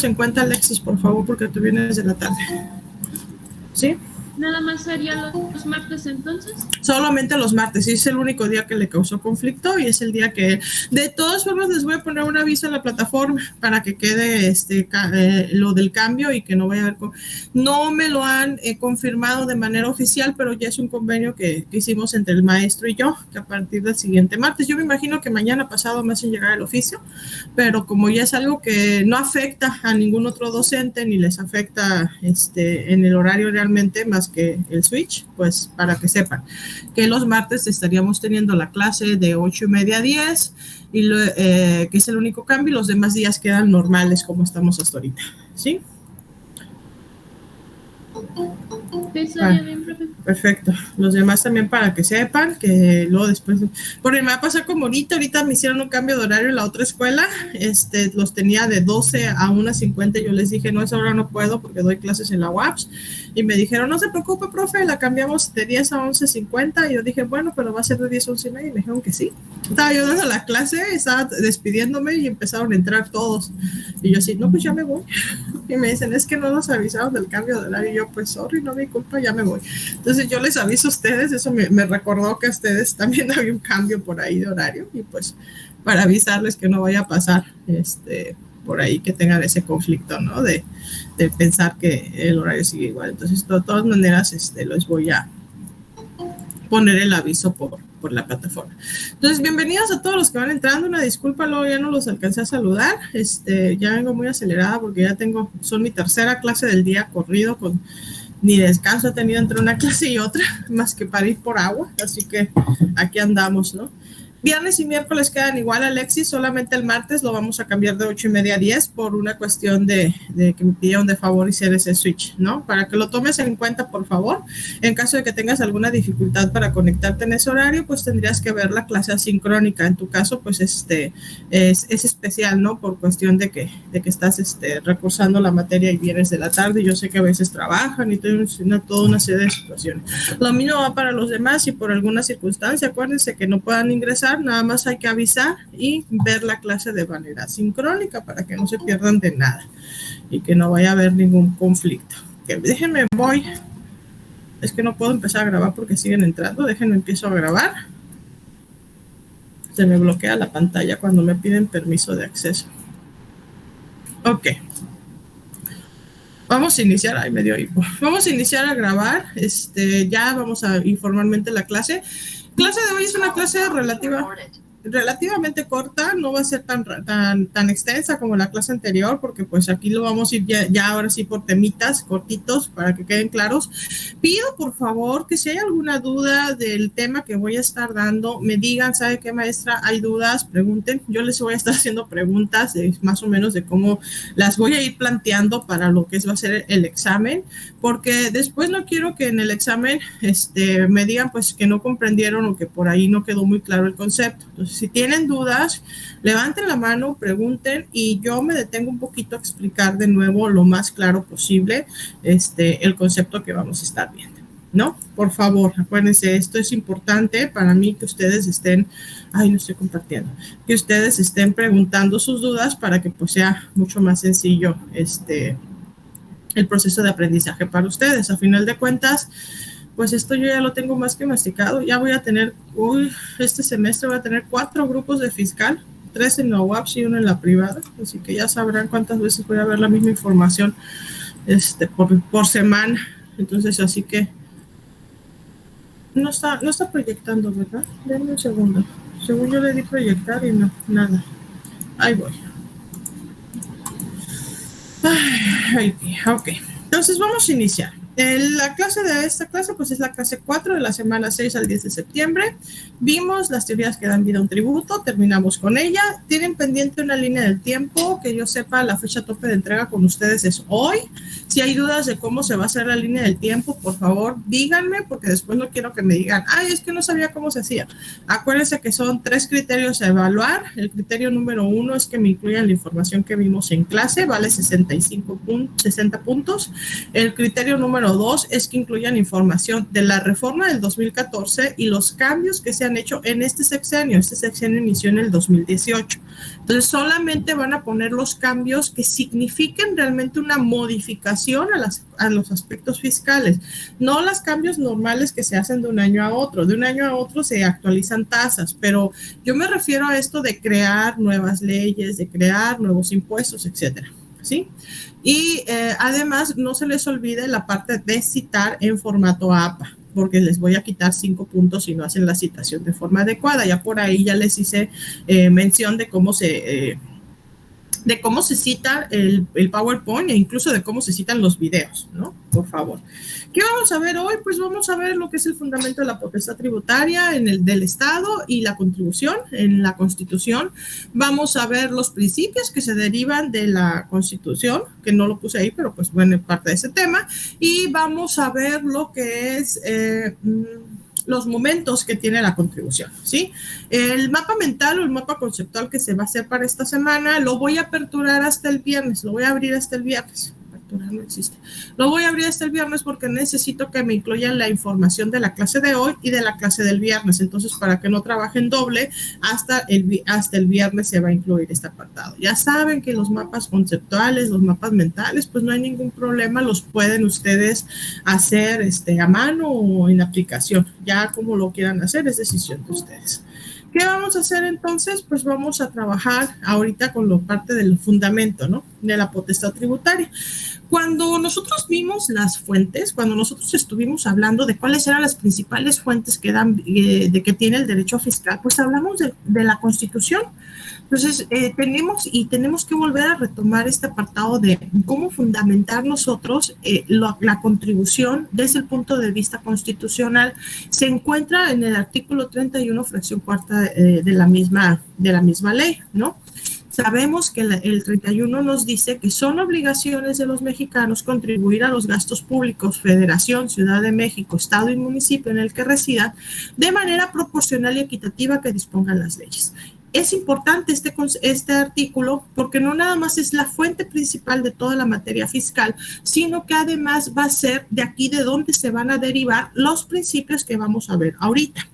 en cuenta, Alexis, por favor, porque tú vienes de la tarde. ¿Sí? ¿Nada más sería los martes entonces? Solamente los martes, y es el único día que le causó conflicto y es el día que, de todas formas, les voy a poner un aviso en la plataforma para que quede lo del cambio y que no vaya a haber, no me lo han confirmado de manera oficial, pero ya es un convenio que hicimos entre el maestro y yo, que a partir del siguiente martes, yo me imagino que mañana pasado me hacen llegar el oficio, pero como ya es algo que no afecta a ningún otro docente ni les afecta en el horario realmente más que el switch, pues para que sepan que los martes estaríamos teniendo la clase de 8:30 a 10 y que es el único cambio, y los demás días quedan normales como estamos hasta ahorita, ¿sí? Bien, profe. Perfecto. Los demás también para que sepan que luego después, porque me va a pasar como ahorita me hicieron un cambio de horario en la otra escuela, los tenía de 12 a 1:50, yo les dije, no, esa hora no puedo porque doy clases en la UAPS, y me dijeron, no se preocupe, profe, la cambiamos de 10 a 11:50, y yo dije, bueno, pero va a ser de 10 a 11:30, y me dijeron que sí. Estaba yo dando la clase, estaba despidiéndome y empezaron a entrar todos, y yo así, no, pues ya me voy, y me dicen, es que no nos avisaron del cambio de horario, y yo, pues, sorry, no me culpa, ya me voy. Entonces yo les aviso a ustedes, eso me recordó que a ustedes también había un cambio por ahí de horario, y pues para avisarles que no vaya a pasar por ahí que tengan ese conflicto, ¿no? De pensar que el horario sigue igual. Entonces de todas maneras les voy a poner el aviso por la plataforma. Entonces, bienvenidos a todos los que van entrando. Una disculpa, luego ya no los alcancé a saludar. Ya vengo muy acelerada porque ya son mi tercera clase del día corrido, ni descanso he tenido entre una clase y otra, más que para ir por agua, así que aquí andamos, ¿no? Viernes y miércoles quedan igual, Alexis, solamente el martes lo vamos a cambiar de 8:30 a 10 por una cuestión de que me pidieron de favor hacer ese switch, ¿no? Para que lo tomes en cuenta, por favor. En caso de que tengas alguna dificultad para conectarte en ese horario, pues tendrías que ver la clase asincrónica. En tu caso, pues es especial, ¿no? Por cuestión de que estás recursando la materia y vienes de la tarde. Yo sé que a veces trabajan y toda una serie de situaciones. Lo mismo va para los demás, y por alguna circunstancia, acuérdense que no puedan ingresar, nada más hay que avisar y ver la clase de manera sincrónica para que no se pierdan de nada y que no vaya a haber ningún conflicto. Déjenme, es que no puedo empezar a grabar porque siguen entrando, déjenme empiezo a grabar. Se me bloquea la pantalla cuando me piden permiso de acceso. Ok. Vamos a iniciar, ahí me dio hipo. Vamos a iniciar a grabar, ya vamos a ir formalmente la clase. Clase de hoy es una clase relativamente corta, no va a ser tan extensa como la clase anterior, porque pues aquí lo vamos a ir ya ahora sí por temitas cortitos para que queden claros. Pido por favor que si hay alguna duda del tema que voy a estar dando, me digan, ¿sabe qué, maestra? Hay dudas, pregunten, yo les voy a estar haciendo preguntas más o menos de cómo las voy a ir planteando para lo que va a ser el examen, porque después no quiero que en el examen me digan pues que no comprendieron o que por ahí no quedó muy claro el concepto. Entonces, si tienen dudas, levanten la mano, pregunten, y yo me detengo un poquito a explicar de nuevo lo más claro posible el concepto que vamos a estar viendo, ¿no? Por favor, acuérdense, esto es importante para mí, que ustedes estén, no estoy compartiendo, que ustedes estén preguntando sus dudas para que pues sea mucho más sencillo el proceso de aprendizaje para ustedes. A final de cuentas, pues esto yo ya lo tengo más que masticado. Ya voy a tener, este semestre voy a tener 4 grupos de fiscal, 3 en la UAPS y 1 en la privada, así que ya sabrán cuántas veces voy a ver la misma información por semana. Entonces, así que no está proyectando, ¿verdad? Denme un segundo. Según yo le di proyectar y no, nada. Ahí voy. Ok, entonces vamos a iniciar. La clase de esta clase pues es la clase 4 de la semana 6 al 10 de septiembre. Vimos las teorías que dan vida a un tributo, terminamos con ella. Tienen pendiente una línea del tiempo, que yo sepa la fecha tope de entrega con ustedes es hoy. Si hay dudas de cómo se va a hacer la línea del tiempo, por favor díganme, porque después no quiero que me digan, es que no sabía cómo se hacía. Acuérdense que son 3 criterios a evaluar. El criterio número 1 es que me incluyan la información que vimos en clase, vale 60 puntos. El criterio número número 2 es que incluyan información de la reforma del 2014 y los cambios que se han hecho en este sexenio. Este sexenio inició en el 2018. Entonces, solamente van a poner los cambios que signifiquen realmente una modificación a los aspectos fiscales, no los cambios normales que se hacen de un año a otro. De un año a otro se actualizan tasas, pero yo me refiero a esto de crear nuevas leyes, de crear nuevos impuestos, etcétera. ¿Sí? Y además no se les olvide la parte de citar en formato APA, porque les voy a quitar 5 puntos si no hacen la citación de forma adecuada. Ya por ahí ya les hice mención de cómo se cita el PowerPoint e incluso de cómo se citan los videos, ¿no? Por favor. ¿Qué vamos a ver hoy? Pues vamos a ver lo que es el fundamento de la potestad tributaria del Estado y la contribución en la Constitución. Vamos a ver los principios que se derivan de la Constitución, que no lo puse ahí, pero pues bueno, parte de ese tema. Y vamos a ver lo que es los momentos que tiene la contribución, ¿sí? El mapa mental o el mapa conceptual que se va a hacer para esta semana lo voy a aperturar hasta el viernes, lo voy a abrir hasta el viernes. Aperturar no existe. Lo voy a abrir hasta el viernes porque necesito que me incluyan la información de la clase de hoy y de la clase del viernes. Entonces, para que no trabajen doble, hasta el viernes se va a incluir este apartado. Ya saben que los mapas conceptuales, los mapas mentales, pues no hay ningún problema, los pueden ustedes hacer a mano o en aplicación. Ya como lo quieran hacer es decisión de ustedes. ¿Qué vamos a hacer entonces? Pues vamos a trabajar ahorita con la parte del fundamento, ¿no? De la potestad tributaria. Cuando nosotros vimos las fuentes, cuando nosotros estuvimos hablando de cuáles eran las principales fuentes que dan, de que tiene el derecho fiscal, pues hablamos de la Constitución. Entonces, tenemos que volver a retomar este apartado de cómo fundamentar nosotros la contribución desde el punto de vista constitucional. Se encuentra en el artículo 31, fracción cuarta de la misma ley, ¿no? Sabemos que el 31 nos dice que son obligaciones de los mexicanos contribuir a los gastos públicos, Federación, Ciudad de México, Estado y municipio en el que residan, de manera proporcional y equitativa que dispongan las leyes. Es importante este artículo porque no nada más es la fuente principal de toda la materia fiscal, sino que además va a ser de aquí de donde se van a derivar los principios que vamos a ver ahorita.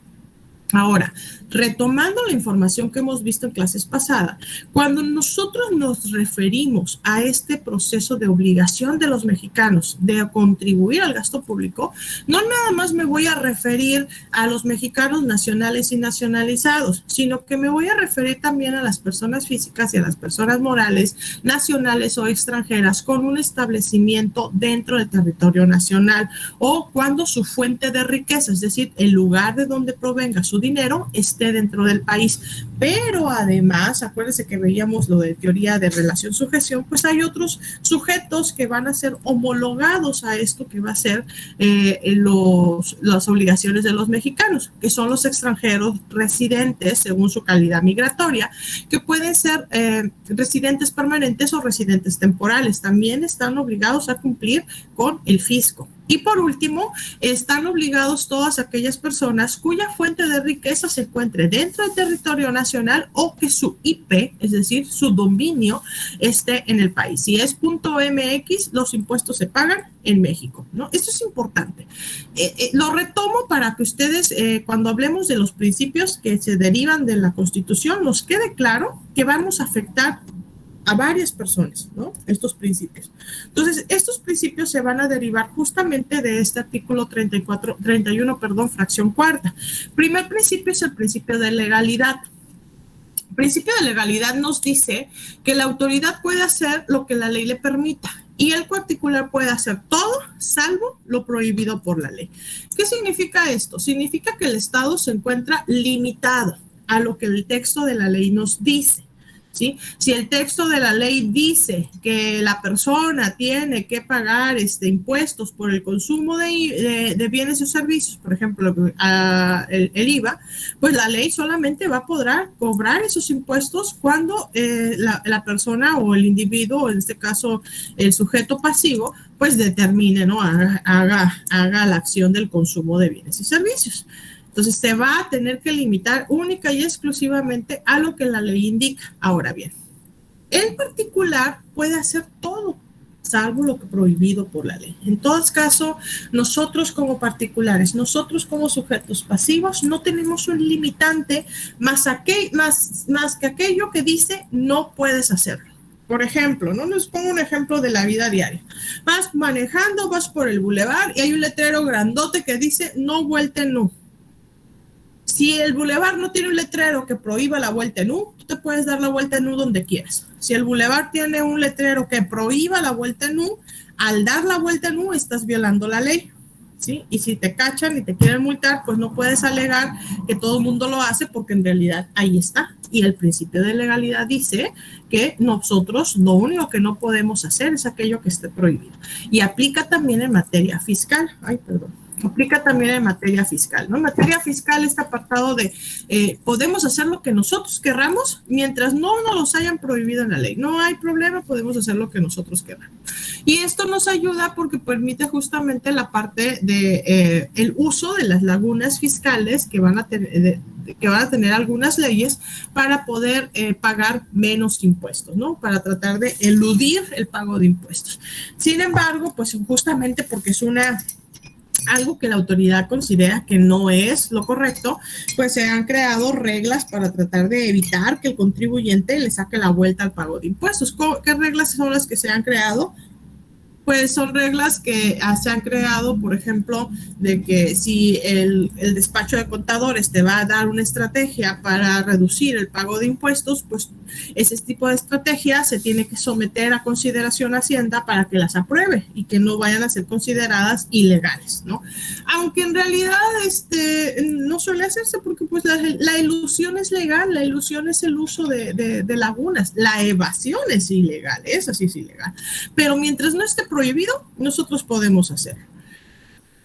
Ahora, retomando la información que hemos visto en clases pasadas, cuando nosotros nos referimos a este proceso de obligación de los mexicanos de contribuir al gasto público, no nada más me voy a referir a los mexicanos nacionales y nacionalizados, sino que me voy a referir también a las personas físicas y a las personas morales, nacionales o extranjeras, con un establecimiento dentro del territorio nacional o cuando su fuente de riqueza, es decir, el lugar de donde provenga su dinero, esté dentro del país. Pero además, acuérdense que veíamos lo de teoría de relación-sujeción, pues hay otros sujetos que van a ser homologados a esto que va a ser las obligaciones de los mexicanos, que son los extranjeros residentes según su calidad migratoria, que pueden ser residentes permanentes o residentes temporales. También están obligados a cumplir con el fisco. Y por último, están obligados todas aquellas personas cuya fuente de riqueza se encuentre dentro del territorio nacional o que su IP, es decir, su dominio, esté en el país. Si es .mx, los impuestos se pagan en México, ¿no? Esto es importante. Lo retomo para que ustedes, cuando hablemos de los principios que se derivan de la Constitución, nos quede claro que vamos a afectar a varias personas, ¿no? Estos principios. Entonces, estos principios se van a derivar justamente de este artículo 31, fracción cuarta. Primer principio es el principio de legalidad. El principio de legalidad nos dice que la autoridad puede hacer lo que la ley le permita y el particular puede hacer todo salvo lo prohibido por la ley. ¿Qué significa esto? Significa que el Estado se encuentra limitado a lo que el texto de la ley nos dice. ¿Sí? Si el texto de la ley dice que la persona tiene que pagar impuestos por el consumo de bienes o servicios, por ejemplo, el IVA, pues la ley solamente va a poder cobrar esos impuestos cuando la persona o el individuo, en este caso el sujeto pasivo, pues determine, ¿no? Haga la acción del consumo de bienes y servicios. Entonces, se va a tener que limitar única y exclusivamente a lo que la ley indica. Ahora bien, el particular puede hacer todo, salvo lo que prohibido por la ley. En todo caso, nosotros como particulares, nosotros como sujetos pasivos, no tenemos un limitante más que aquello que dice no puedes hacerlo. Por ejemplo, ¿no? Les pongo un ejemplo de la vida diaria. Vas manejando, vas por el bulevar y hay un letrero grandote que dice no vuelta en U. Si el bulevar no tiene un letrero que prohíba la vuelta en U, tú te puedes dar la vuelta en U donde quieras. Si el bulevar tiene un letrero que prohíba la vuelta en U, al dar la vuelta en U estás violando la ley, ¿sí? Y si te cachan y te quieren multar, pues no puedes alegar que todo el mundo lo hace porque en realidad ahí está. Y el principio de legalidad dice que nosotros lo único que no podemos hacer es aquello que esté prohibido. Y aplica también en materia fiscal. Aplica también en materia fiscal, ¿no? En materia fiscal este apartado de podemos hacer lo que nosotros querramos mientras no nos los hayan prohibido en la ley. No hay problema, podemos hacer lo que nosotros queramos. Y esto nos ayuda porque permite justamente la parte de el uso de las lagunas fiscales que van a tener algunas leyes para poder pagar menos impuestos, ¿no? Para tratar de eludir el pago de impuestos. Sin embargo, pues justamente porque es algo que la autoridad considera que no es lo correcto, pues se han creado reglas para tratar de evitar que el contribuyente le saque la vuelta al pago de impuestos. ¿Qué reglas son las que se han creado? Pues son reglas que se han creado, por ejemplo, de que si el despacho de contadores te va a dar una estrategia para reducir el pago de impuestos, pues ese tipo de estrategia se tiene que someter a consideración a Hacienda para que las apruebe y que no vayan a ser consideradas ilegales, ¿no? Aunque en realidad no suele hacerse porque pues la ilusión es legal, la ilusión es el uso de lagunas, la evasión es ilegal, esa sí es ilegal, pero mientras no esté prohibido, nosotros podemos hacerlo.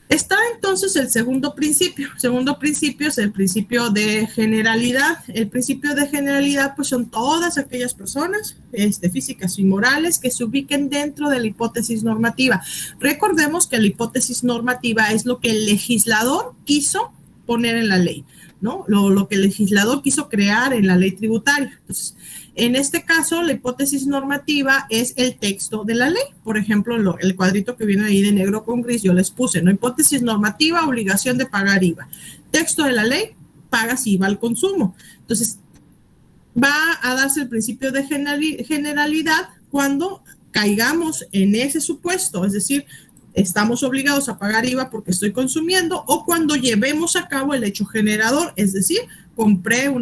Está entonces el segundo principio. El segundo principio es el principio de generalidad. El principio de generalidad pues son todas aquellas personas físicas y morales que se ubiquen dentro de la hipótesis normativa. Recordemos que la hipótesis normativa es lo que el legislador quiso poner en la ley, ¿no? Lo que el legislador quiso crear en la ley tributaria. Entonces, en este caso, la hipótesis normativa es el texto de la ley. Por ejemplo, el cuadrito que viene ahí de negro con gris, yo les puse, ¿no? Hipótesis normativa, obligación de pagar IVA. Texto de la ley, pagas IVA al consumo. Entonces, va a darse el principio de generalidad cuando caigamos en ese supuesto, es decir, estamos obligados a pagar IVA porque estoy consumiendo, o cuando llevemos a cabo el hecho generador, es decir, compré un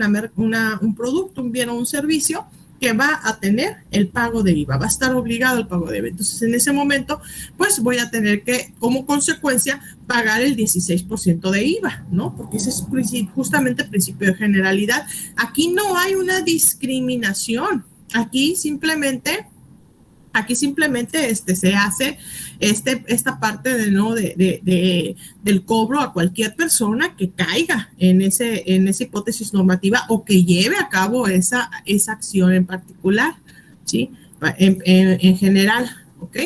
producto, un bien o un servicio que va a tener el pago de IVA, va a estar obligado al pago de IVA. Entonces, en ese momento, pues voy a tener que, como consecuencia, pagar el 16% de IVA, ¿no? Porque ese es justamente el principio de generalidad. Aquí no hay una discriminación, aquí simplemente se hace esta parte del cobro a cualquier persona que caiga en esa hipótesis normativa o que lleve a cabo esa acción en particular, ¿sí? En general, ¿ok?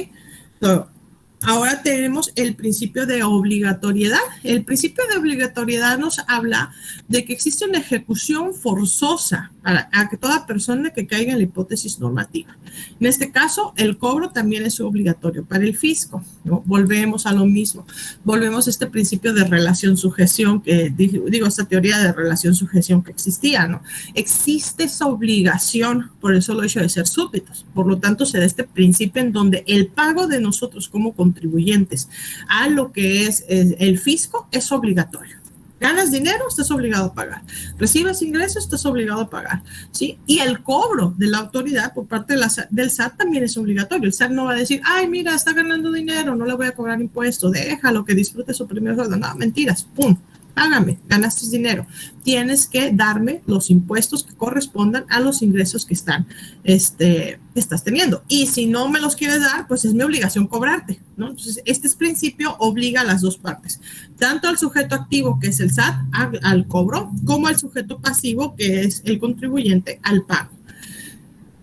Ahora tenemos el principio de obligatoriedad. El principio de obligatoriedad nos habla de que existe una ejecución forzosa a toda persona que caiga en la hipótesis normativa. En este caso, el cobro también es obligatorio para el fisco, ¿no? Volvemos a lo mismo. Volvemos a este principio de relación-sujeción esta teoría de relación-sujeción que existía, ¿no? Existe esa obligación por el solo hecho de ser súbditos. Por lo tanto, se da este principio en donde el pago de nosotros como contribuyentes a lo que es el fisco es obligatorio. Ganas dinero, estás obligado a pagar. Recibes ingresos, estás obligado a pagar, ¿sí? Y el cobro de la autoridad por parte del SAT también es obligatorio. El SAT no va a decir, ay, mira, está ganando dinero, no le voy a cobrar impuestos, déjalo que disfrute su primer sueldo. No, mentiras, pum. Págame, ganaste dinero. Tienes que darme los impuestos que correspondan a los ingresos que estás teniendo. Y si no me los quieres dar, pues es mi obligación cobrarte, ¿no? Entonces, este principio obliga a las dos partes, tanto al sujeto activo, que es el SAT, al cobro, como al sujeto pasivo, que es el contribuyente, al pago.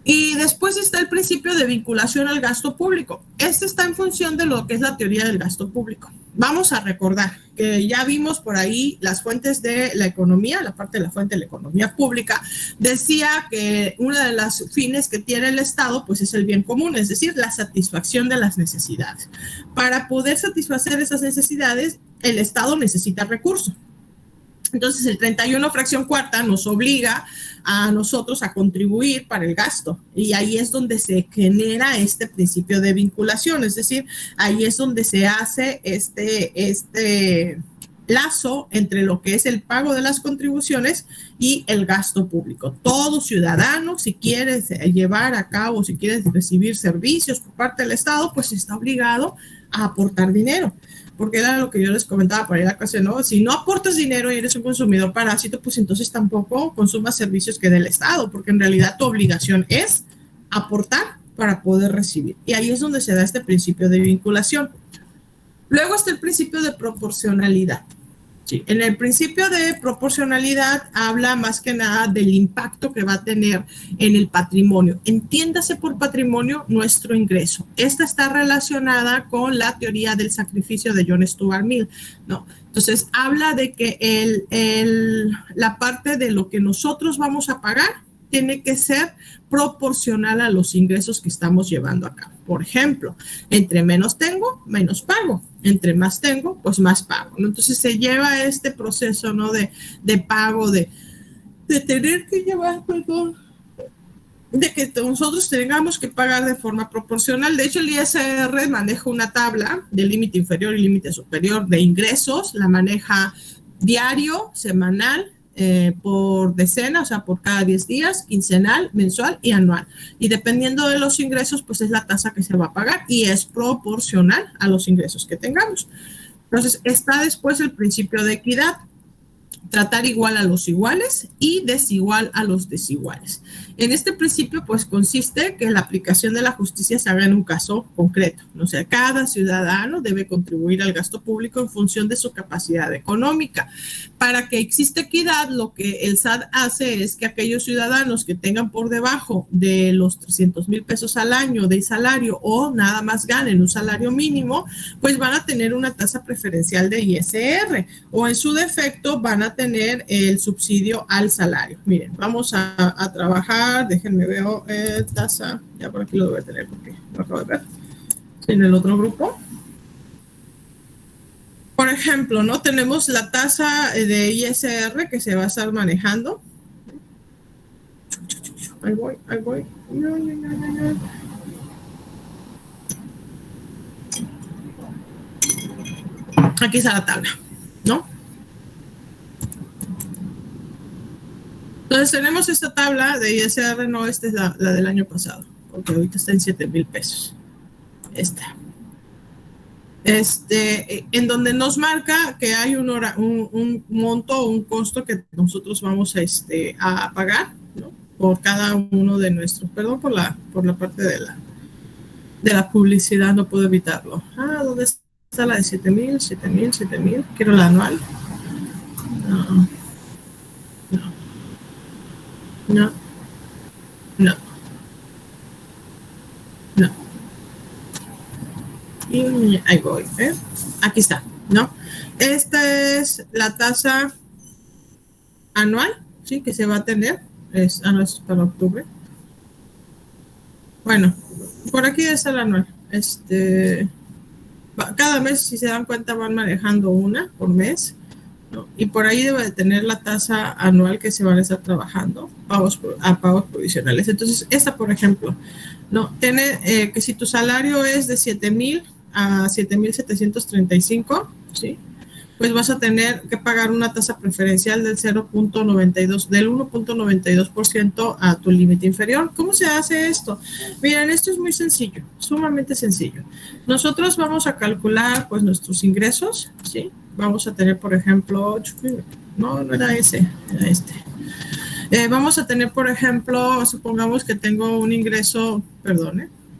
Y después está el principio de vinculación al gasto público. Este está en función de lo que es la teoría del gasto público. vamos a recordar que ya vimos por ahí las fuentes de la economía, la parte de la fuente de la economía pública, decía que una de las fines que tiene el Estado, pues es el bien común, es decir, la satisfacción de las necesidades. Para poder satisfacer esas necesidades, el Estado necesita recursos. Entonces, el 31 fracción cuarta nos obliga a nosotros a contribuir para el gasto. Y ahí es donde se genera este principio de vinculación. Es decir, ahí es donde se hace este lazo entre lo que es el pago de las contribuciones y el gasto público. Todo ciudadano, si quiere llevar a cabo, si quiere recibir servicios por parte del Estado, pues está obligado a aportar dinero. Porque era lo que yo les comentaba para ir a clase, ¿no? Si no aportas dinero y eres un consumidor parásito, pues entonces tampoco consumas servicios que del Estado, porque en realidad tu obligación es aportar para poder recibir. Y ahí es donde se da este principio de vinculación. Luego está el principio de proporcionalidad. Sí, en el principio de proporcionalidad habla más que nada del impacto que va a tener en el patrimonio. Entiéndase por patrimonio nuestro ingreso. Esta está relacionada con la teoría del sacrificio de John Stuart Mill, ¿no? Entonces, habla de que la parte de lo que nosotros vamos a pagar tiene que ser proporcional a los ingresos que estamos llevando a cabo. Por ejemplo, entre menos tengo, menos pago. Entre más tengo, pues más pago, ¿no? Entonces se lleva este proceso, ¿no? de pago, de tener que llevar, perdón, de que nosotros tengamos que pagar de forma proporcional. De hecho, el ISR maneja una tabla de límite inferior y límite superior de ingresos, la maneja diario, semanal, por decena, o sea, por cada 10 días, quincenal, mensual y anual. Y dependiendo de los ingresos, pues es la tasa que se va a pagar y es proporcional a los ingresos que tengamos. Entonces, está después el principio de equidad. Tratar igual a los iguales y desigual a los desiguales. En este principio, pues consiste que la aplicación de la justicia se haga en un caso concreto. O sea, cada ciudadano debe contribuir al gasto público en función de su capacidad económica. Para que exista equidad, lo que el SAT hace es que aquellos ciudadanos que tengan por debajo de los 300,000 pesos al año de salario o nada más ganen un salario mínimo, pues van a tener una tasa preferencial de ISR o en su defecto van a tener el subsidio al salario. Miren, vamos a trabajar, déjenme ver tasa, ya por aquí lo voy a tener porque lo acabo de ver, en el otro grupo. Por ejemplo, ¿no? Tenemos la tasa de ISR que se va a estar manejando. Ahí voy. Aquí está la tabla, ¿no? Entonces tenemos esta tabla de ISR, no, esta es la del año pasado, porque ahorita está en 7,000 pesos. Esta. En donde nos marca que hay un monto, un costo que nosotros vamos a pagar, ¿no? Por cada uno de nuestros, perdón por la parte de la publicidad, no puedo evitarlo. ¿Dónde está la de 7,000? Quiero la anual. No. Y ahí voy, aquí está, ¿no? Esta es la tasa anual, ¿sí? Que se va a tener, es para octubre. Bueno, por aquí está la anual. Cada mes, si se dan cuenta, van manejando una por mes, ¿no? Y por ahí debe de tener la tasa anual que se van a estar trabajando, pagos provisionales. Entonces, esta, por ejemplo, ¿no? Tiene que si tu salario es de 7,000 a 7,735, ¿sí? Pues vas a tener que pagar una tasa preferencial del 0.92, del 1.92% a tu límite inferior. ¿Cómo se hace esto? Miren, esto es muy sencillo, sumamente sencillo. Nosotros vamos a calcular, pues, nuestros ingresos, ¿sí? Vamos a tener, por ejemplo, no era ese, era este. Vamos a tener, por ejemplo, supongamos que tengo un ingreso,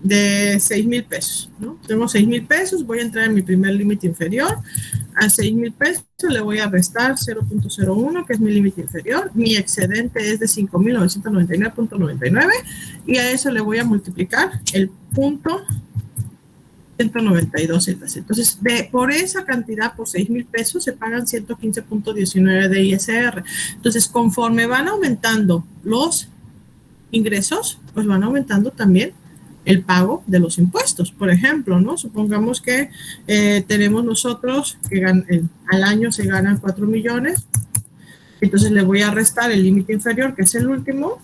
de 6,000 pesos, ¿no? Tengo 6,000 pesos, voy a entrar en mi primer límite inferior. A 6,000 pesos le voy a restar 0.01, que es mi límite inferior. Mi excedente es de 5,999.99 y a eso le voy a multiplicar el punto 192 Entonces, por esa cantidad, por 6,000 pesos, se pagan 115.19 de ISR. Entonces, conforme van aumentando los ingresos, pues van aumentando también el pago de los impuestos. Por ejemplo, ¿no? Supongamos que tenemos nosotros que al año se ganan 4 millones, entonces le voy a restar el límite inferior, que es el último.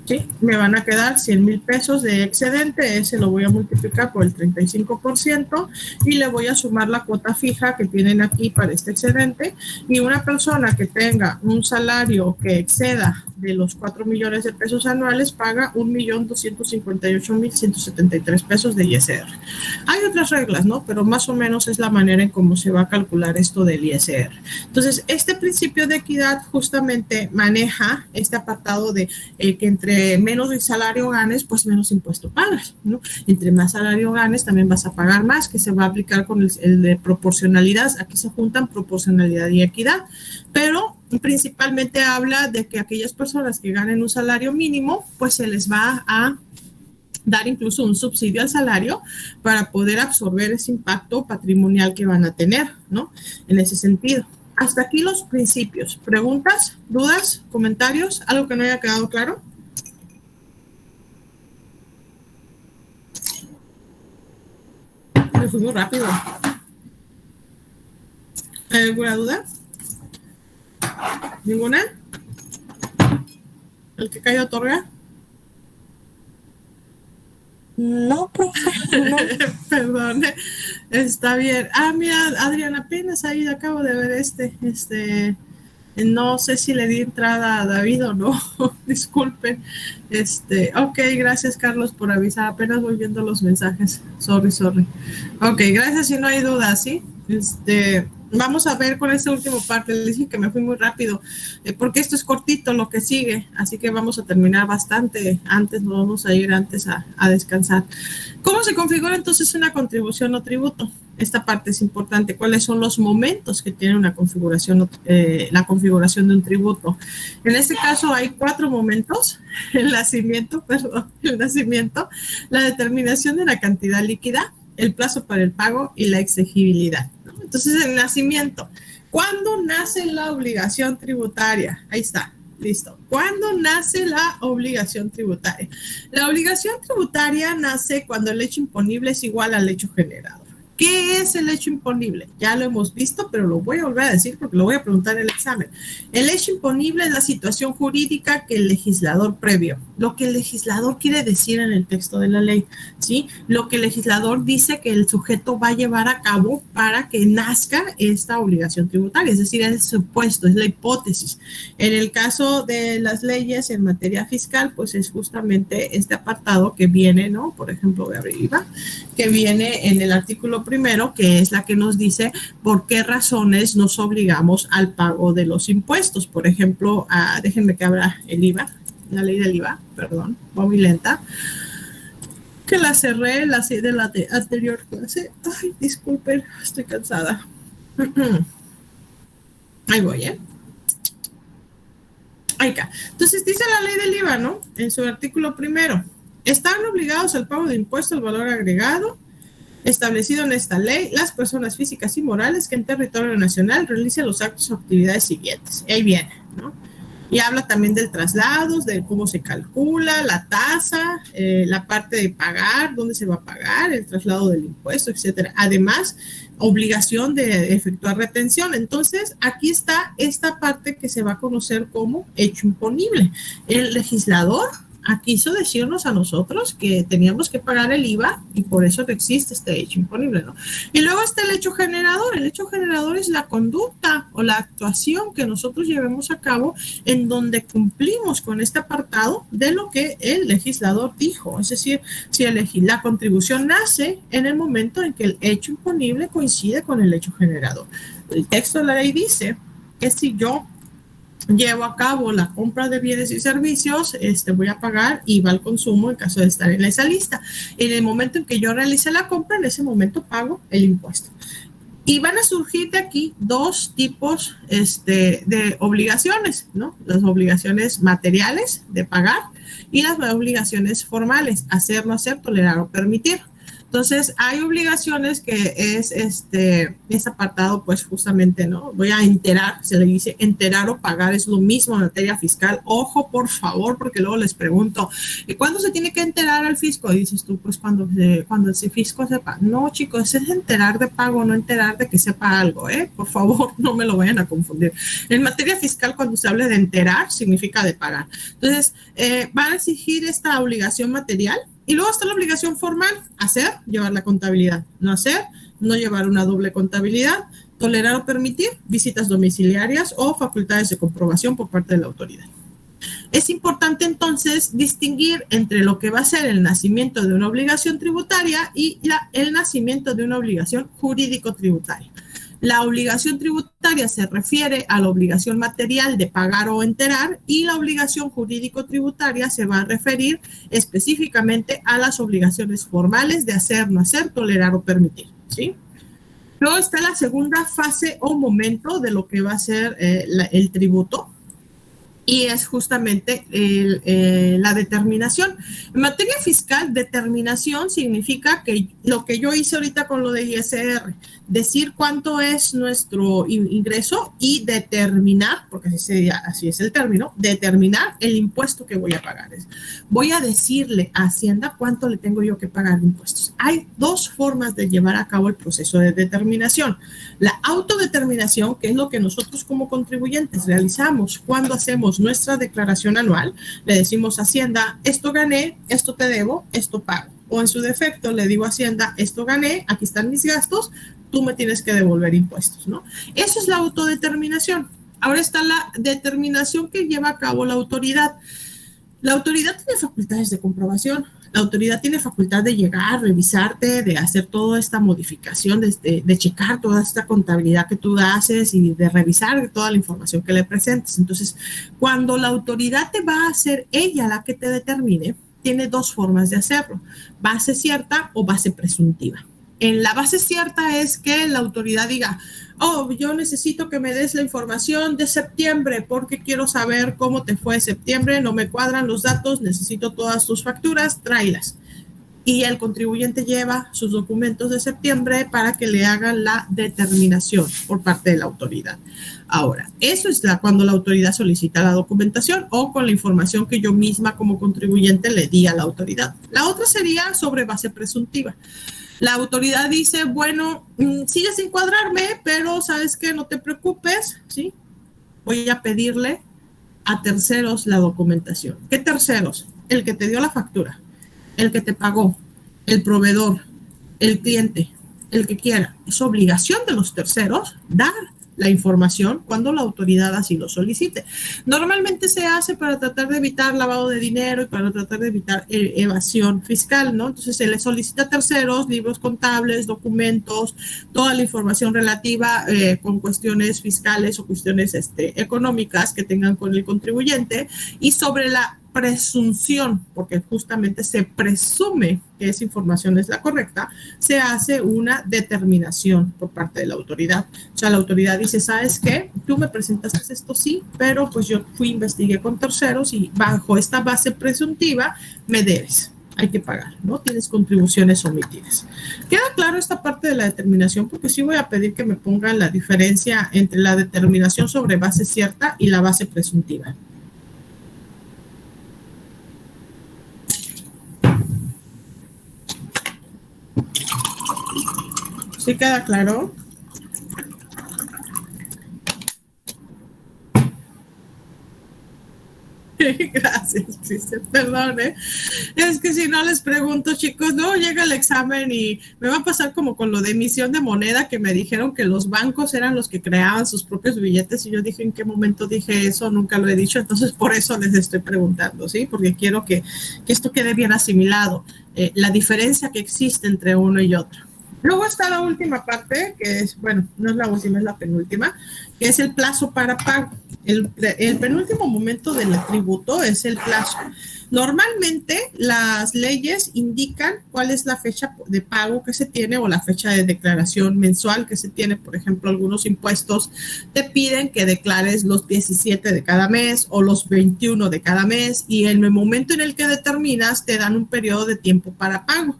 ¿Sí? Me van a quedar 100,000 pesos de excedente, ese lo voy a multiplicar por el 35% y le voy a sumar la cuota fija que tienen aquí para este excedente. Y una persona que tenga un salario que exceda de los 4 millones de pesos anuales paga 1,258,173 pesos de ISR. Hay otras reglas, ¿no? Pero más o menos es la manera en cómo se va a calcular esto del ISR. Entonces, este principio de equidad justamente maneja este apartado de que entre menos salario ganes, pues menos impuesto pagas, ¿no? Entre más salario ganes, también vas a pagar más, que se va a aplicar con el de proporcionalidad. Aquí se juntan proporcionalidad y equidad, pero principalmente habla de que aquellas personas que ganen un salario mínimo, pues se les va a dar incluso un subsidio al salario para poder absorber ese impacto patrimonial que van a tener, ¿no? En ese sentido. Hasta aquí los principios. ¿Preguntas, dudas, comentarios? ¿Algo que no haya quedado claro? Me fui muy rápido. ¿Hay alguna duda? ¿Ninguna? ¿El que cae otorga? No, profe, no. Perdón, está bien. Mira, Adriana, apenas ahí acabo de ver no sé si le di entrada a David o no, disculpen. Ok, gracias Carlos por avisar, apenas voy viendo los mensajes, sorry. Ok, gracias, si no hay dudas, ¿sí? Vamos a ver con esta última parte, les dije que me fui muy rápido, porque esto es cortito lo que sigue, así que vamos a terminar bastante antes, nos vamos a ir antes a descansar. ¿Cómo se configura entonces una contribución o tributo? Esta parte es importante. ¿Cuáles son los momentos que tiene una configuración, la configuración de un tributo? En este caso hay 4 momentos: el nacimiento, la determinación de la cantidad líquida, el plazo para el pago y la exigibilidad, ¿no? Entonces, el nacimiento. ¿Cuándo nace la obligación tributaria? Ahí está. Listo. ¿Cuándo nace la obligación tributaria? La obligación tributaria nace cuando el hecho imponible es igual al hecho generado. ¿Qué es el hecho imponible? Ya lo hemos visto, pero lo voy a volver a decir porque lo voy a preguntar en el examen. El hecho imponible es la situación jurídica que el legislador previó. Lo que el legislador quiere decir en el texto de la ley, ¿sí? Lo que el legislador dice que el sujeto va a llevar a cabo para que nazca esta obligación tributaria. Es decir, es el supuesto, es la hipótesis. En el caso de las leyes en materia fiscal, pues es justamente este apartado que viene, ¿no? Por ejemplo, voy a abrir IVA, que viene en el artículo primero, que es la que nos dice por qué razones nos obligamos al pago de los impuestos. Por ejemplo, déjenme que abra el IVA, la ley del IVA, perdón, voy muy lenta, que la cerré de la anterior clase. Ay, disculpen, estoy cansada. Ahí voy, Ahí está. Entonces dice la ley del IVA, ¿no? En su artículo primero, están obligados al pago de impuesto al valor agregado establecido en esta ley las personas físicas y morales que en territorio nacional realicen los actos o actividades siguientes. Ahí viene, ¿no? Y habla también del traslado, de cómo se calcula, la tasa, la parte de pagar, dónde se va a pagar, el traslado del impuesto, etcétera. Además, obligación de efectuar retención. Entonces, aquí está esta parte que se va a conocer como hecho imponible. El legislador quiso decirnos a nosotros que teníamos que pagar el IVA y por eso existe este hecho imponible, ¿no? Y luego está el hecho generador. El hecho generador es la conducta o la actuación que nosotros llevemos a cabo en donde cumplimos con este apartado de lo que el legislador dijo. Es decir, si la contribución nace en el momento en que el hecho imponible coincide con el hecho generador. El texto de la ley dice que si yo llevo a cabo la compra de bienes y servicios, voy a pagar IVA al consumo en caso de estar en esa lista. En el momento en que yo realice la compra, en ese momento pago el impuesto. Y van a surgir de aquí dos tipos de obligaciones, ¿no? Las obligaciones materiales de pagar y las obligaciones formales, hacer, no hacer, tolerar o permitir. Entonces, hay obligaciones que es apartado, pues justamente, ¿no? Voy a enterar, se le dice enterar o pagar, es lo mismo en materia fiscal. Ojo, por favor, porque luego les pregunto, ¿y cuándo se tiene que enterar al fisco? Y dices tú, pues cuando ese fisco sepa. No, chicos, es enterar de pago, no enterar de que sepa algo, ¿eh? Por favor, no me lo vayan a confundir. En materia fiscal, cuando se hable de enterar, significa de pagar. Entonces, van a exigir esta obligación material. Y luego está la obligación formal, hacer, llevar la contabilidad, no hacer, no llevar una doble contabilidad, tolerar o permitir visitas domiciliarias o facultades de comprobación por parte de la autoridad. Es importante entonces distinguir entre lo que va a ser el nacimiento de una obligación tributaria y el nacimiento de una obligación jurídico-tributaria. La obligación tributaria se refiere a la obligación material de pagar o enterar y la obligación jurídico-tributaria se va a referir específicamente a las obligaciones formales de hacer, no hacer, tolerar o permitir, ¿sí? Luego está la segunda fase o momento de lo que va a ser el tributo. Y es justamente la determinación. En materia fiscal, determinación significa que lo que yo hice ahorita con lo de ISR, decir cuánto es nuestro ingreso y determinar, porque así es el término, determinar el impuesto que voy a pagar. Voy a decirle a Hacienda cuánto le tengo yo que pagar de impuestos. Hay dos formas de llevar a cabo el proceso de determinación. La autodeterminación, que es lo que nosotros como contribuyentes realizamos cuando hacemos nuestra declaración anual, le decimos a Hacienda, esto gané, esto te debo, esto pago. O en su defecto le digo a Hacienda, esto gané, aquí están mis gastos, tú me tienes que devolver impuestos, ¿no? Eso es la autodeterminación. Ahora está la determinación que lleva a cabo la autoridad. La autoridad tiene facultades de comprobación. La autoridad tiene facultad de llegar, revisarte, de hacer toda esta modificación, de checar toda esta contabilidad que tú haces y de revisar toda la información que le presentes. Entonces, cuando la autoridad te va a hacer ella la que te determine, tiene dos formas de hacerlo, base cierta o base presuntiva. En la base cierta es que la autoridad diga, oh, yo necesito que me des la información de septiembre porque quiero saber cómo te fue septiembre, no me cuadran los datos, necesito todas tus facturas, tráelas. Y el contribuyente lleva sus documentos de septiembre para que le hagan la determinación por parte de la autoridad. Ahora, eso es cuando la autoridad solicita la documentación o con la información que yo misma como contribuyente le di a la autoridad. La otra sería sobre base presuntiva. La autoridad dice, bueno, sigue sin cuadrarme, pero ¿sabes qué? No te preocupes, ¿sí? Voy a pedirle a terceros la documentación. ¿Qué terceros? El que te dio la factura, el que te pagó, el proveedor, el cliente, el que quiera. Es obligación de los terceros dar la información cuando la autoridad así lo solicite. Normalmente se hace para tratar de evitar lavado de dinero y para tratar de evitar evasión fiscal, ¿no? Entonces se le solicita a terceros, libros contables, documentos, toda la información relativa con cuestiones fiscales o cuestiones económicas que tengan con el contribuyente y sobre la presunción, porque justamente se presume que esa información es la correcta, se hace una determinación por parte de la autoridad. O sea, la autoridad dice, ¿sabes qué? Tú me presentaste esto sí, pero pues yo investigué con terceros y bajo esta base presuntiva me debes. Hay que pagar, ¿no? Tienes contribuciones omitidas. ¿Queda claro esta parte de la determinación? Porque sí voy a pedir que me pongan la diferencia entre la determinación sobre base cierta y la base presuntiva. ¿Sí queda claro? Gracias, Cristian. Perdón, ¿eh? Es que si no les pregunto, chicos, luego llega el examen y me va a pasar como con lo de emisión de moneda, que me dijeron que los bancos eran los que creaban sus propios billetes y yo dije, ¿en qué momento dije eso? Nunca lo he dicho, entonces por eso les estoy preguntando, ¿sí? Porque quiero que esto quede bien asimilado, la diferencia que existe entre uno y otro. Luego está la última parte, que es, bueno, no es la última, es la penúltima, que es el plazo para pago. El penúltimo momento del tributo es el plazo. Normalmente las leyes indican cuál es la fecha de pago que se tiene o la fecha de declaración mensual que se tiene. Por ejemplo, algunos impuestos te piden que declares los 17 de cada mes o los 21 de cada mes, y en el momento en el que determinas te dan un periodo de tiempo para pago.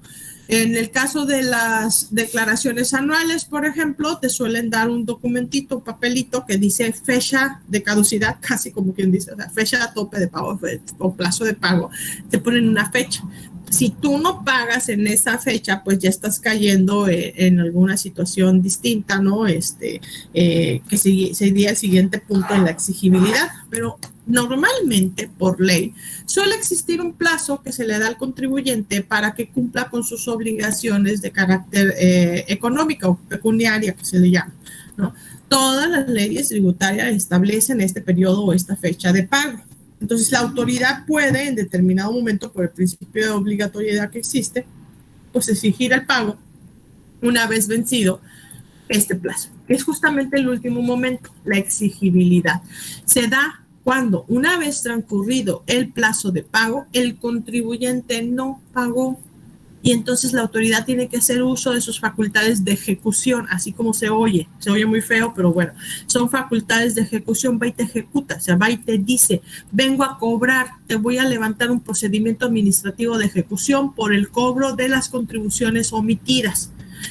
En el caso de las declaraciones anuales, por ejemplo, te suelen dar un documentito, un papelito que dice fecha de caducidad, casi como quien dice, o sea, fecha de tope de pago o plazo de pago. Te ponen una fecha. Si tú no pagas en esa fecha, pues ya estás cayendo en alguna situación distinta, ¿no? Que sería el siguiente punto en la exigibilidad. Pero normalmente, por ley, suele existir un plazo que se le da al contribuyente para que cumpla con sus obligaciones de carácter económico o pecuniaria, que se le llama, ¿no? Todas las leyes tributarias establecen este periodo o esta fecha de pago. Entonces, la autoridad puede, en determinado momento, por el principio de obligatoriedad que existe, pues exigir el pago una vez vencido este plazo, que es justamente el último momento, la exigibilidad. Se da cuando, una vez transcurrido el plazo de pago, el contribuyente no pagó, y entonces la autoridad tiene que hacer uso de sus facultades de ejecución, así como se oye muy feo, pero bueno, son facultades de ejecución. Va y te ejecuta, o sea, va y te dice, vengo a cobrar, te voy a levantar un procedimiento administrativo de ejecución por el cobro de las contribuciones omitidas.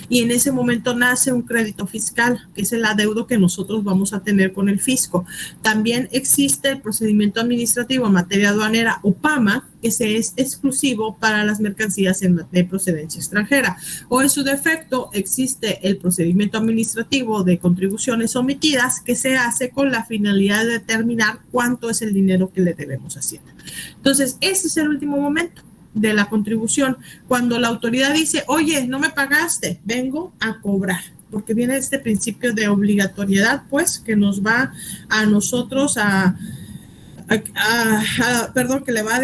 Y en ese momento nace un crédito fiscal, que es el adeudo que nosotros vamos a tener con el fisco. También existe el procedimiento administrativo en materia aduanera o PAMA, que es exclusivo para las mercancías de procedencia extranjera. O en su defecto existe el procedimiento administrativo de contribuciones omitidas, que se hace con la finalidad de determinar cuánto es el dinero que le debemos a Hacienda. Entonces, ese es el último momento de la contribución, cuando la autoridad dice, oye, no me pagaste, vengo a cobrar, porque viene este principio de obligatoriedad, pues, que nos va a nosotros que le va a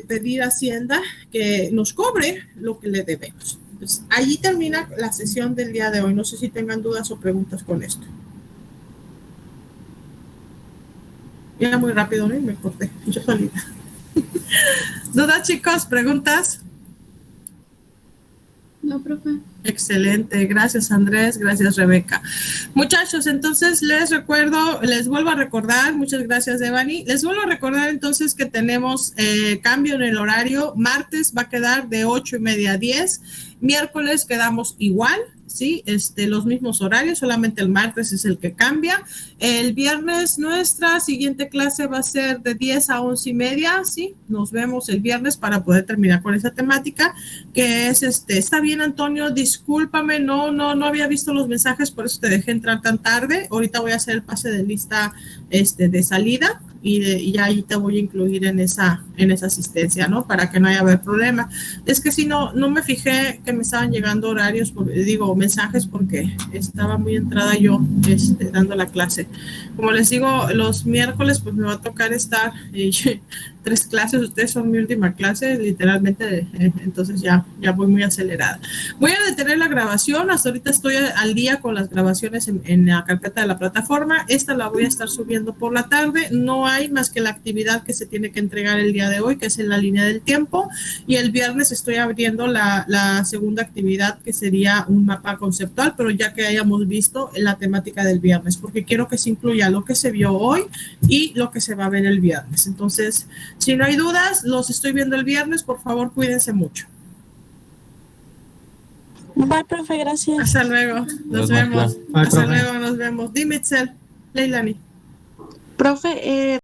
pedir a Hacienda que nos cobre lo que le debemos. Pues, allí termina la sesión del día de hoy. No sé si tengan dudas o preguntas con esto. Ya muy rápido, ¿no? Me corté, yo solita. ¿Dudas, chicos? ¿Preguntas? No, profe. Excelente, gracias Andrés, gracias Rebeca. Muchachos, entonces les vuelvo a recordar, muchas gracias Devani, les vuelvo a recordar entonces que tenemos cambio en el horario. Martes va a quedar de 8:30 a 10, miércoles quedamos igual, ¿sí? Los mismos horarios, solamente el martes es el que cambia. El viernes nuestra siguiente clase va a ser de 10 a 11:30, ¿sí? Nos vemos el viernes para poder terminar con esa temática, que es está bien, Antonio, discúlpame, no había visto los mensajes, por eso te dejé entrar tan tarde. Ahorita voy a hacer el pase de lista de salida y ya ahí te voy a incluir en esa asistencia, ¿no? Para que no haya haber problema. Es que si no me fijé que me estaban llegando mensajes, porque estaba muy entrada yo dando la clase. Como les digo, los miércoles pues me va a tocar estar 3 clases, ustedes son mi última clase, literalmente, entonces ya voy muy acelerada. Voy a detener la grabación, hasta ahorita estoy al día con las grabaciones en la carpeta de la plataforma. Esta la voy a estar subiendo por la tarde, no hay más que la actividad que se tiene que entregar el día de hoy, que es en la línea del tiempo, y el viernes estoy abriendo la segunda actividad, que sería un mapa conceptual, pero ya que hayamos visto la temática del viernes, porque quiero que se incluya lo que se vio hoy y lo que se va a ver el viernes. Entonces, si no hay dudas, los estoy viendo el viernes, por favor, cuídense mucho. Bye, profe, gracias. Hasta luego, nos vemos. Hasta luego, nos vemos. Dime, Itzel, Leilani. Profe,